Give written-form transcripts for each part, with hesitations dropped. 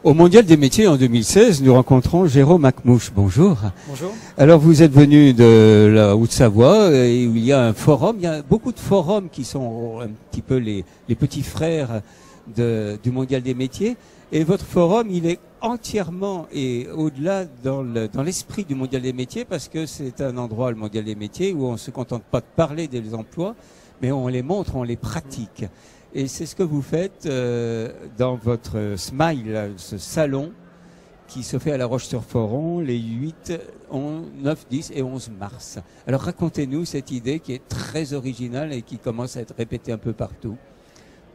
Au Mondial des métiers en 2016, nous rencontrons Jérôme Acmouche. Bonjour. Bonjour. Alors vous êtes venu de la Haute-Savoie et où il y a un forum. Il y a beaucoup de forums qui sont un petit peu les petits frères du Mondial des métiers. Et votre forum, il est entièrement et au-delà dans l'esprit du Mondial des métiers, parce que c'est un endroit, le Mondial des métiers, où on ne se contente pas de parler des emplois, mais on les montre, on les pratique. Et c'est ce que vous faites dans votre Smile, là, ce salon qui se fait à La Roche-sur-Foron les 8, 9, 10 et 11 mars. Alors racontez-nous cette idée qui est très originale et qui commence à être répétée un peu partout.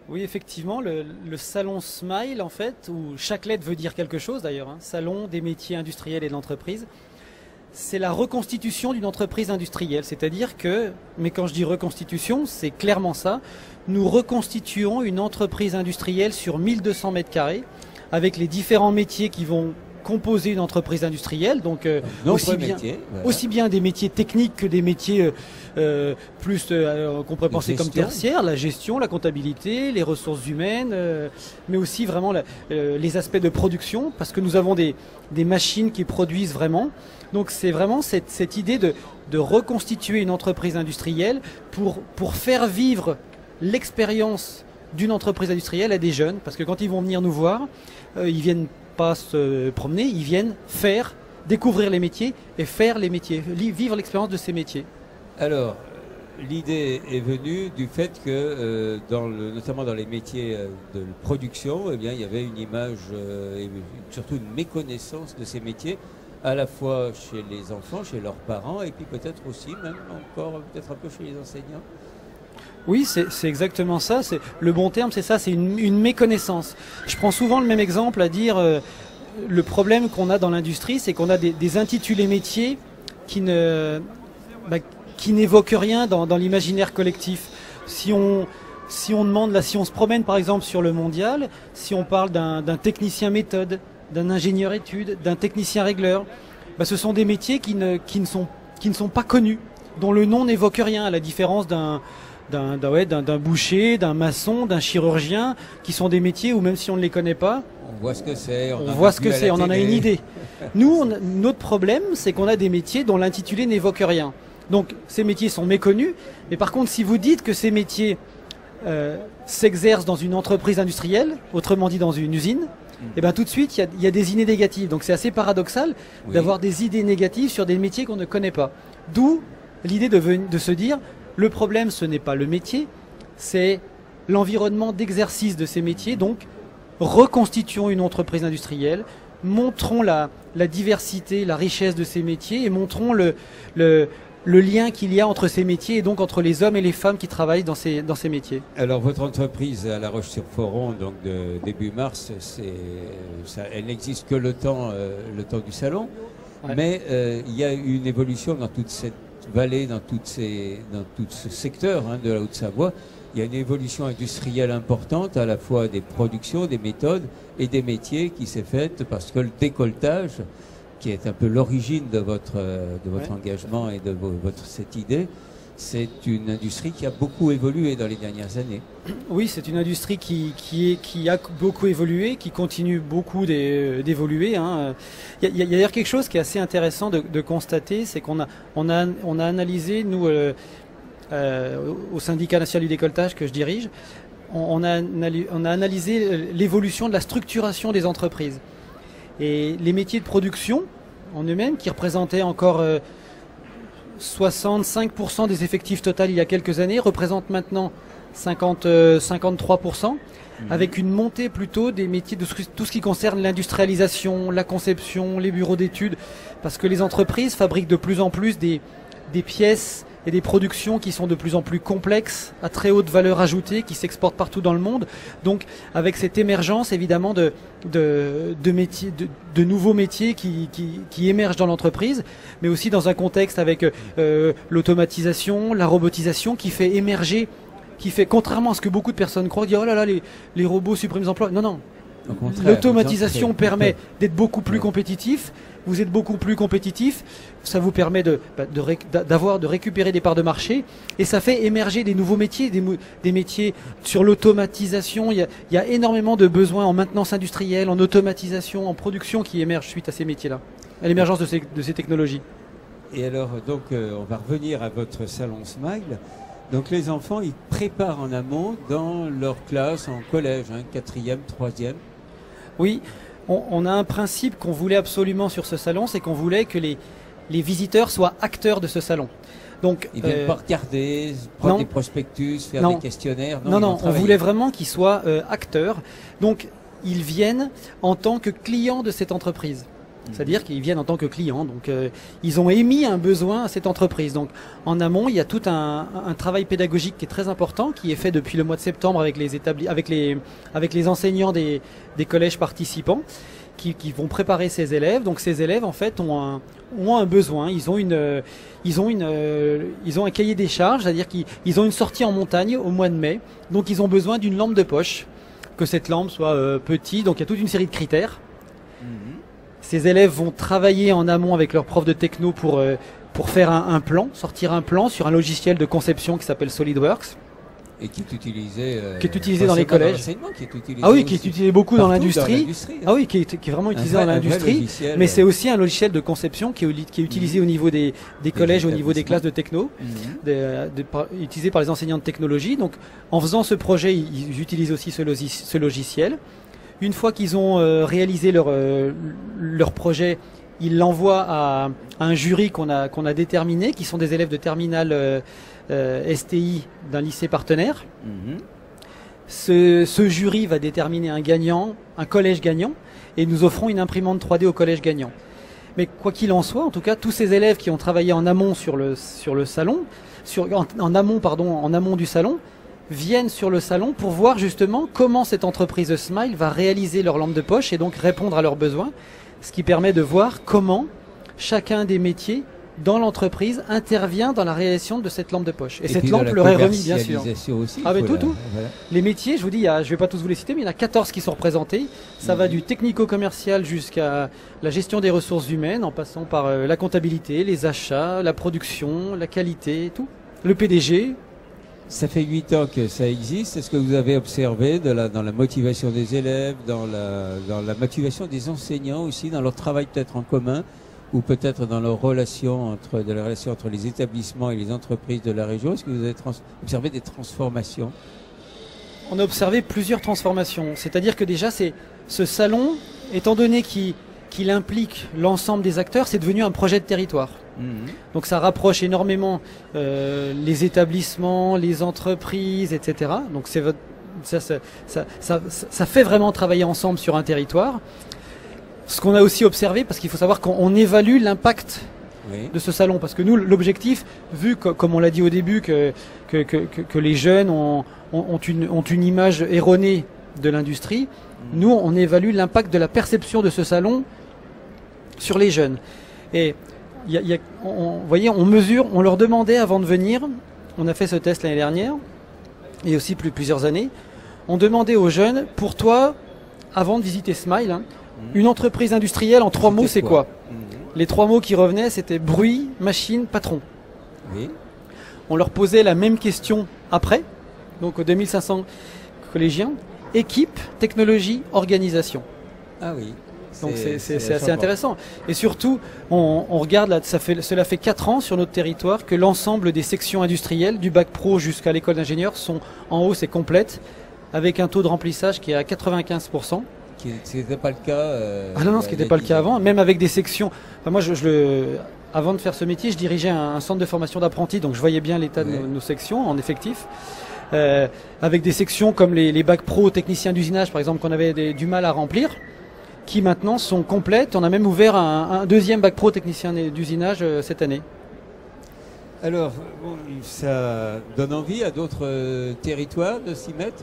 Oui, effectivement, le salon Smile, en fait, où chaque lettre veut dire quelque chose d'ailleurs, hein, salon des métiers industriels et de l'entreprise, c'est la reconstitution d'une entreprise industrielle. C'est-à-dire que, mais quand je dis reconstitution, c'est clairement ça, nous reconstituons une entreprise industrielle sur 1200 mètres carrés, avec les différents métiers qui vont composer une entreprise industrielle, donc aussi bien des métiers techniques que des métiers qu'on pourrait penser comme tertiaires, la gestion, la comptabilité, les ressources humaines, mais aussi vraiment les aspects de production, parce que nous avons des machines qui produisent vraiment. Donc c'est vraiment cette idée de reconstituer une entreprise industrielle pour faire vivre l'expérience d'une entreprise industrielle à des jeunes, parce que quand ils vont venir nous voir, ils viennent pas se promener, ils viennent découvrir les métiers et faire les métiers, vivre l'expérience de ces métiers. Alors, l'idée est venue du fait que, notamment dans les métiers de production, eh bien, il y avait une image et surtout une méconnaissance de ces métiers, à la fois chez les enfants, chez leurs parents, et puis peut-être aussi, même encore, peut-être un peu chez les enseignants. Oui, c'est exactement ça. Le bon terme, c'est ça, c'est une méconnaissance. Je prends souvent le même exemple à dire le problème qu'on a dans l'industrie, c'est qu'on a des intitulés métiers qui n'évoquent rien dans l'imaginaire collectif. Si on se promène par exemple sur le mondial, si on parle d'un technicien méthode, d'un ingénieur études, d'un technicien régleur, ce sont des métiers qui ne sont pas connus, dont le nom n'évoque rien, à la différence d'un boucher, d'un maçon, d'un chirurgien, qui sont des métiers où même si on ne les connaît pas, on voit ce que c'est, on en a une idée. Nous, notre problème, c'est qu'on a des métiers dont l'intitulé n'évoque rien. Donc ces métiers sont méconnus, mais par contre si vous dites que ces métiers s'exercent dans une entreprise industrielle, autrement dit dans une usine, et bien tout de suite il y a des idées négatives. Donc c'est assez paradoxal d'avoir des idées négatives sur des métiers qu'on ne connaît pas. D'où l'idée de se dire, le problème, ce n'est pas le métier, c'est l'environnement d'exercice de ces métiers. Donc, reconstituons une entreprise industrielle, montrons la diversité, la richesse de ces métiers et montrons le lien qu'il y a entre ces métiers et donc entre les hommes et les femmes qui travaillent dans ces métiers. Alors, votre entreprise à La Roche-sur-Foron, donc de début mars, elle n'existe que le temps du salon, ouais. Mais il y a une évolution dans toute cette vallée, dans tout ce secteur de la Haute-Savoie. Il y a une évolution industrielle importante, à la fois des productions, des méthodes et des métiers qui s'est faite parce que le décolletage, qui est un peu l'origine de votre engagement et de cette idée, c'est une industrie qui a beaucoup évolué dans les dernières années. Oui, c'est une industrie qui a beaucoup évolué, qui continue beaucoup d'évoluer. Hein. Il y a d'ailleurs quelque chose qui est assez intéressant de constater, c'est qu'on a analysé, nous, au syndicat national du décolletage que je dirige, on a analysé l'évolution de la structuration des entreprises. Et les métiers de production en eux-mêmes, qui représentaient encore 65% des effectifs total il y a quelques années, représentent maintenant 53%, avec une montée plutôt des métiers de tout ce qui concerne l'industrialisation, la conception, les bureaux d'études, parce que les entreprises fabriquent de plus en plus des pièces et des productions qui sont de plus en plus complexes, à très haute valeur ajoutée, qui s'exportent partout dans le monde. Donc avec cette émergence évidemment de nouveaux métiers qui émergent dans l'entreprise, mais aussi dans un contexte avec l'automatisation, la robotisation qui fait émerger, contrairement à ce que beaucoup de personnes croient, dire oh là là, les robots suppriment les emplois. Non, non. L'automatisation permet d'être beaucoup plus compétitif. Vous êtes beaucoup plus compétitif, ça vous permet de récupérer des parts de marché et ça fait émerger des nouveaux métiers, des métiers sur l'automatisation. Il y a énormément de besoins en maintenance industrielle, en automatisation, en production qui émergent suite à ces métiers-là, à l'émergence de ces technologies. Et alors, donc, on va revenir à votre salon Smile. Donc, les enfants, ils préparent en amont dans leur classe, en collège, 4e, 3e. Oui. On a un principe qu'on voulait absolument sur ce salon, c'est qu'on voulait que les visiteurs soient acteurs de ce salon. Donc, ils viennent pas regarder, prendre des prospectus, faire des questionnaires. Non, on voulait vraiment qu'ils soient acteurs. Donc, ils viennent en tant que clients de cette entreprise. C'est-à-dire qu'ils viennent en tant que clients. Donc, ils ont émis un besoin à cette entreprise. Donc, en amont, il y a tout un travail pédagogique qui est très important, qui est fait depuis le mois de septembre avec les enseignants des collèges participants, qui vont préparer ces élèves. Donc, ces élèves, en fait, ont un besoin. Ils ont un cahier des charges, c'est-à-dire qu'ils ont une sortie en montagne au mois de mai. Donc, ils ont besoin d'une lampe de poche, que cette lampe soit petite. Donc, il y a toute une série de critères. Ces élèves vont travailler en amont avec leur prof de techno pour faire un plan, sortir un plan sur un logiciel de conception qui s'appelle SolidWorks. Et qui est utilisé, dans les collèges. Qui est utilisé Qui est utilisé beaucoup dans l'industrie. Ah oui, qui est vraiment utilisé dans l'industrie. Mais c'est aussi un logiciel de conception qui est utilisé au niveau des collèges, au niveau des classes de techno, utilisé par les enseignants de technologie. Donc, en faisant ce projet, ils utilisent aussi ce logiciel. Une fois qu'ils ont réalisé leur projet, ils l'envoient à un jury qu'on a déterminé, qui sont des élèves de terminale STI d'un lycée partenaire. Ce jury va déterminer un gagnant, un collège gagnant, et nous offrons une imprimante 3D au collège gagnant. Mais quoi qu'il en soit, en tout cas, tous ces élèves qui ont travaillé en amont sur le salon, en amont du salon, viennent sur le salon pour voir justement comment cette entreprise Smile va réaliser leur lampe de poche et donc répondre à leurs besoins, ce qui permet de voir comment chacun des métiers dans l'entreprise intervient dans la réalisation de cette lampe de poche. Et cette lampe leur est remise, bien sûr. Aussi, mais tout. Voilà. Les métiers, je vous dis, je ne vais pas tous vous les citer, mais il y en a 14 qui sont représentés. Ça va du technico-commercial jusqu'à la gestion des ressources humaines, en passant par la comptabilité, les achats, la production, la qualité, tout. Le PDG. Ça fait 8 ans que ça existe. Est-ce que vous avez observé dans la motivation des élèves, dans la motivation des enseignants aussi, dans leur travail peut-être en commun, ou peut-être dans leur relation entre les établissements et les entreprises de la région? Est-ce que vous avez observé des transformations? On a observé plusieurs transformations. C'est-à-dire que déjà, ce salon, étant donné qu'il implique l'ensemble des acteurs, c'est devenu un projet de territoire. Donc ça rapproche énormément les établissements, les entreprises, etc. Donc ça fait vraiment travailler ensemble sur un territoire. Ce qu'on a aussi observé, parce qu'il faut savoir qu'on évalue l'impact de ce salon, parce que nous, l'objectif, vu comme on l'a dit au début, que les jeunes ont une image erronée de l'industrie, nous, on évalue l'impact de la perception de ce salon sur les jeunes. Et voyez, on mesure, on leur demandait avant de venir, on a fait ce test l'année dernière, et aussi plusieurs années, on demandait aux jeunes, pour toi, avant de visiter Smile, une entreprise industrielle en 3 mots, c'est quoi? Les 3 mots qui revenaient, c'était bruit, machine, patron. Oui. On leur posait la même question après, donc aux 2500 collégiens, équipe, technologie, organisation. Ah oui. Donc c'est assez intéressant. Et surtout, on regarde là, cela fait 4 ans sur notre territoire que l'ensemble des sections industrielles, du bac pro jusqu'à l'école d'ingénieurs, sont en hausse et complètes, avec un taux de remplissage qui est à 95%. Ce n'était pas le cas. Ce qui n'était pas le cas avant. Même avec des sections. Enfin, moi, avant de faire ce métier, je dirigeais un centre de formation d'apprentis, donc je voyais bien l'état de nos sections en effectif. Avec des sections comme les bacs pro techniciens d'usinage, par exemple, qu'on avait du mal à remplir, qui maintenant sont complètes. On a même ouvert un deuxième bac pro technicien d'usinage cette année. Alors, ça donne envie à d'autres territoires de s'y mettre?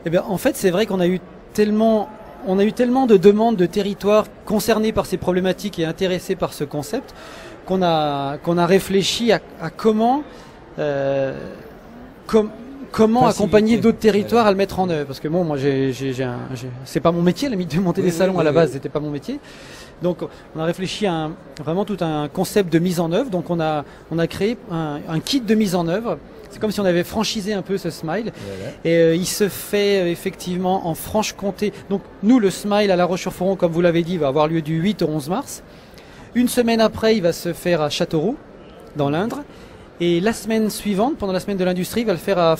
Eh bien, en fait, c'est vrai qu'on a eu tellement de demandes de territoires concernés par ces problématiques et intéressés par ce concept qu'on a réfléchi à comment comment faciliter. accompagner d'autres territoires à le mettre en œuvre. Parce que bon, moi, c'est pas mon métier, la limite de monter des salons à la base, c'était pas mon métier. Donc, on a réfléchi à vraiment tout un concept de mise en œuvre. Donc, on a créé un kit de mise en œuvre. C'est comme si on avait franchisé un peu ce Smile. Voilà. Et il se fait effectivement en Franche-Comté. Donc, nous, le Smile à La Roche-sur-Foron, comme vous l'avez dit, va avoir lieu du 8 au 11 mars. Une semaine après, il va se faire à Châteauroux, dans l'Indre. Et la semaine suivante, pendant la semaine de l'industrie, il va se faire en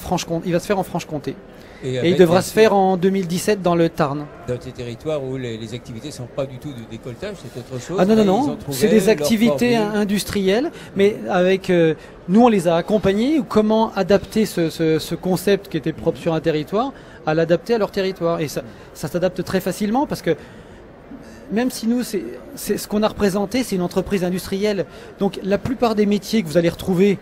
Franche-Comté. Et il devra se faire en 2017 dans le Tarn. Dans ces territoires où les activités ne sont pas du tout de décolletage, c'est autre chose. Ah non, c'est des activités industrielles, mais avec nous on les a accompagnés, ou comment adapter ce concept qui était propre sur un territoire, à l'adapter à leur territoire. Et ça s'adapte très facilement parce que même si nous, c'est ce qu'on a représenté, c'est une entreprise industrielle. Donc la plupart des métiers que vous allez retrouver,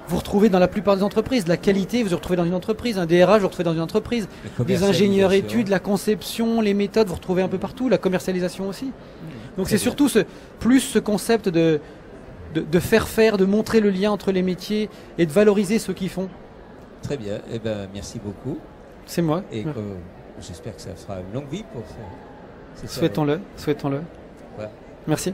vous retrouvez dans la plupart des entreprises. La qualité, vous retrouvez dans une entreprise. Un DRH, vous retrouvez dans une entreprise. Des ingénieurs études, la conception, les méthodes, vous retrouvez un peu partout. La commercialisation aussi. Donc c'est surtout ce concept de faire, de montrer le lien entre les métiers et de valoriser ceux qui font. Très bien. Eh ben, merci beaucoup. C'est moi. Et j'espère que ça sera une longue vie pour ça. Souhaitons-le. Voilà. Merci.